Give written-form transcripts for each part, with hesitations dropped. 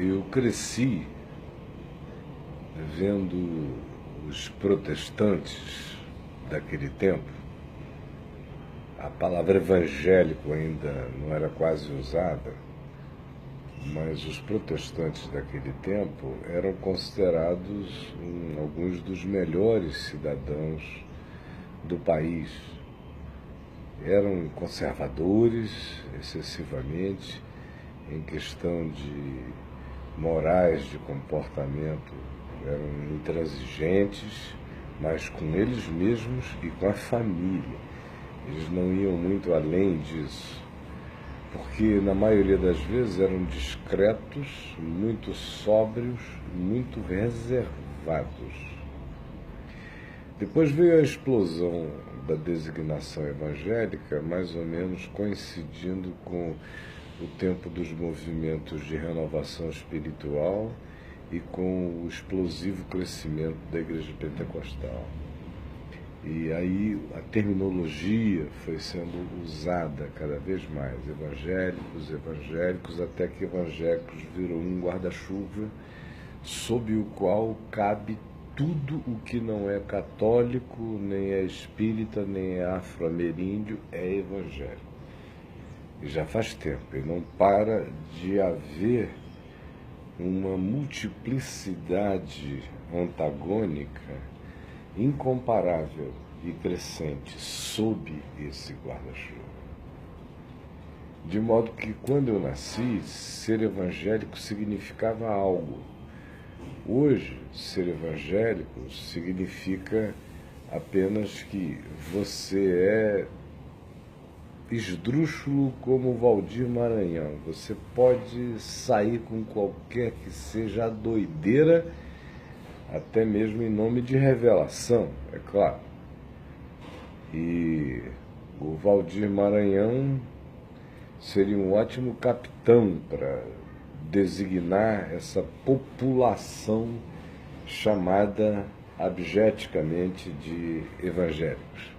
Eu cresci vendo os protestantes daquele tempo. A palavra evangélico ainda não era quase usada, mas os protestantes daquele tempo eram considerados alguns dos melhores cidadãos do país. Eram conservadores, excessivamente, em questão de morais, de comportamento, eram intransigentes, mas com eles mesmos e com a família. Eles não iam muito além disso, porque na maioria das vezes eram discretos, muito sóbrios, muito reservados. Depois veio a explosão da designação evangélica, mais ou menos coincidindo com o tempo dos movimentos de renovação espiritual e com o explosivo crescimento da Igreja Pentecostal. E aí a terminologia foi sendo usada cada vez mais, evangélicos, até que evangélicos virou um guarda-chuva sob o qual cabe tudo o que não é católico, nem é espírita, nem é afro-ameríndio, é evangélico. E já faz tempo, e não para de haver uma multiplicidade antagônica incomparável e crescente sob esse guarda-chuva. De modo que, quando eu nasci, ser evangélico significava algo. Hoje, ser evangélico significa apenas que você é esdrúxulo como Valdir Maranhão. Você pode sair com qualquer que seja a doideira, até mesmo em nome de revelação, é claro. E o Valdir Maranhão seria um ótimo capitão para designar essa população chamada abjeticamente de evangélicos.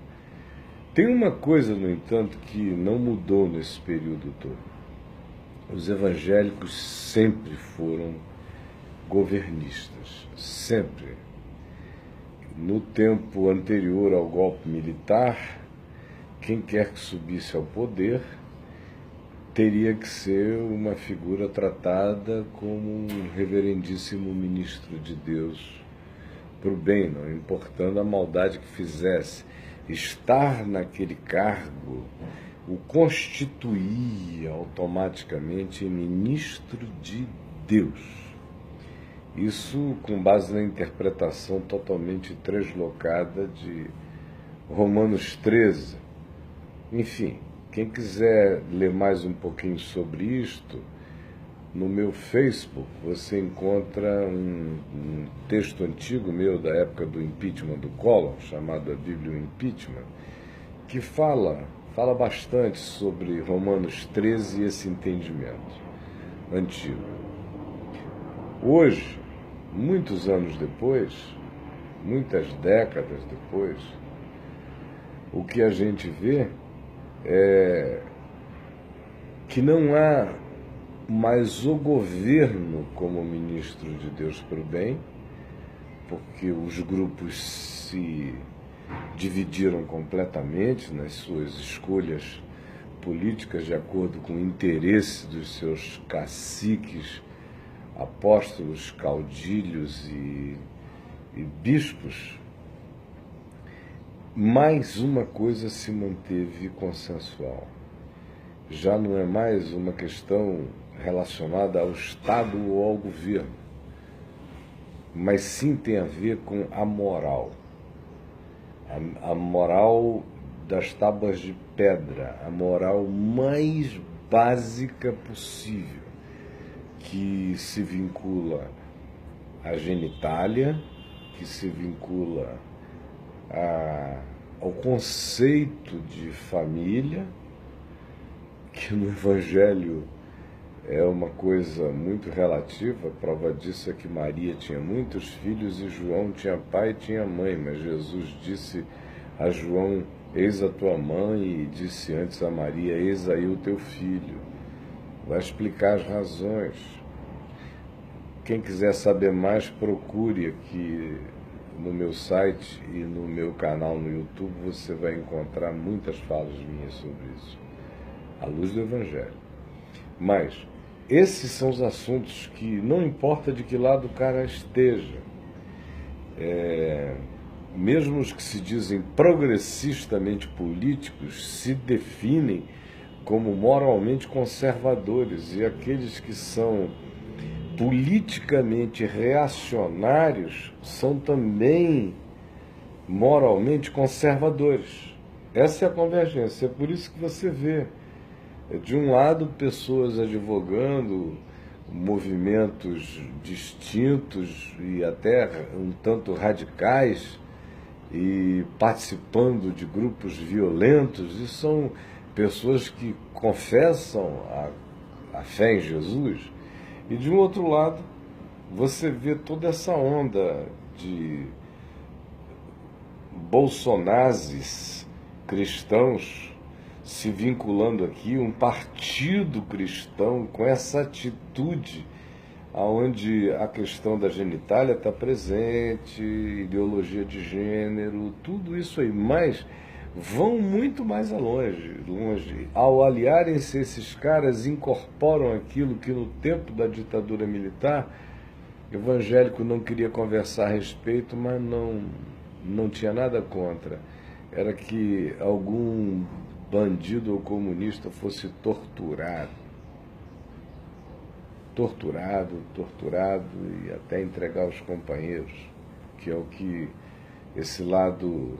Tem uma coisa, no entanto, que não mudou nesse período todo. Os evangélicos sempre foram governistas, sempre. No tempo anterior ao golpe militar, quem quer que subisse ao poder teria que ser uma figura tratada como um reverendíssimo ministro de Deus, para o bem, não importando a maldade que fizesse. Estar naquele cargo o constituía automaticamente ministro de Deus. Isso com base na interpretação totalmente translocada de Romanos 13. Enfim, quem quiser ler mais um pouquinho sobre isto, no meu Facebook você encontra um texto antigo meu da época do impeachment do Collor, chamado a Bíblia o Impeachment, que fala bastante sobre Romanos 13 e esse entendimento antigo. Hoje, muitos anos depois, muitas décadas depois, o que a gente vê é que não há mais o governo como ministro de Deus para o bem, porque os grupos se dividiram completamente nas suas escolhas políticas de acordo com o interesse dos seus caciques, apóstolos, caudilhos e bispos. Mais uma coisa se manteve consensual. Já não é mais uma questão relacionada ao Estado ou ao governo, mas sim tem a ver com a moral. A moral das tábuas de pedra, a moral mais básica possível, que se vincula à genitália, que se vincula ao conceito de família, que no Evangelho é uma coisa muito relativa. A prova disso é que Maria tinha muitos filhos e João tinha pai e tinha mãe, mas Jesus disse a João: eis a tua mãe, e disse antes a Maria: eis aí o teu filho. Vai explicar as razões. quem quiser saber mais, procure aqui no meu site e no meu canal no YouTube, você vai encontrar muitas falas minhas sobre isso, à luz do Evangelho. Mas esses são os assuntos que não importa de que lado o cara esteja, mesmo os que se dizem progressistamente políticos se definem como moralmente conservadores, e aqueles que são politicamente reacionários são também moralmente conservadores. Essa é a convergência. É por isso que você vê, de um lado, pessoas advogando movimentos distintos e até um tanto radicais e participando de grupos violentos, e são pessoas que confessam a fé em Jesus. E de um outro lado, você vê toda essa onda de bolsonazes cristãos se vinculando aqui, um partido cristão com essa atitude, onde a questão da genitália está presente, ideologia de gênero, tudo isso aí, mas vão muito mais longe. Ao aliarem-se esses caras, incorporam aquilo que no tempo da ditadura militar, o evangélico não queria conversar a respeito, mas não tinha nada contra. Era que algum bandido ou comunista fosse torturado e até entregar os companheiros, que é o que esse lado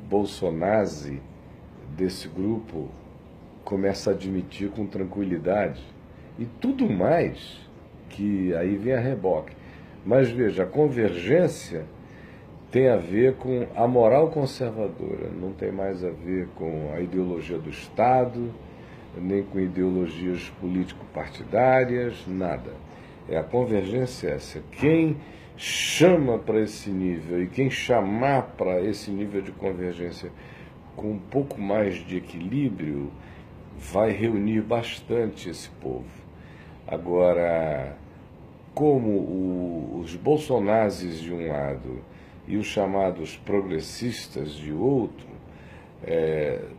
bolsonazi desse grupo começa a admitir com tranquilidade. E tudo mais, que aí vem a reboque. Mas veja, a convergência tem a ver com a moral conservadora, não tem mais a ver com a ideologia do Estado, nem com ideologias político-partidárias, nada. A convergência essa. Quem chama para esse nível e quem chamar para esse nível de convergência com um pouco mais de equilíbrio vai reunir bastante esse povo. Agora, como os bolsonazes de um lado e os chamados progressistas de outro,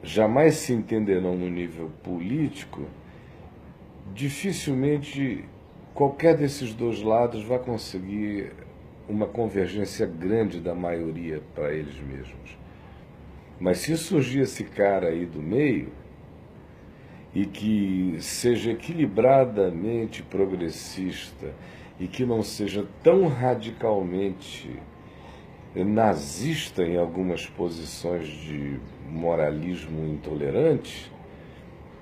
jamais se entenderão no nível político, dificilmente qualquer desses dois lados vai conseguir uma convergência grande da maioria para eles mesmos. Mas se surgir esse cara aí do meio, e que seja equilibradamente progressista, e que não seja tão radicalmente nazista em algumas posições de moralismo intolerante,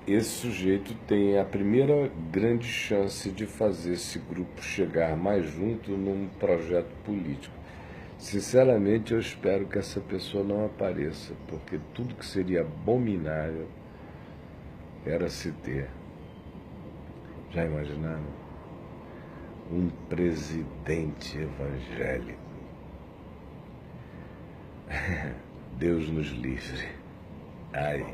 esse sujeito tem a primeira grande chance de fazer esse grupo chegar mais junto num projeto político. Sinceramente, eu espero que essa pessoa não apareça, porque tudo que seria abominável era se ter. Já imaginaram? Um presidente evangélico. Deus nos livre. Ai.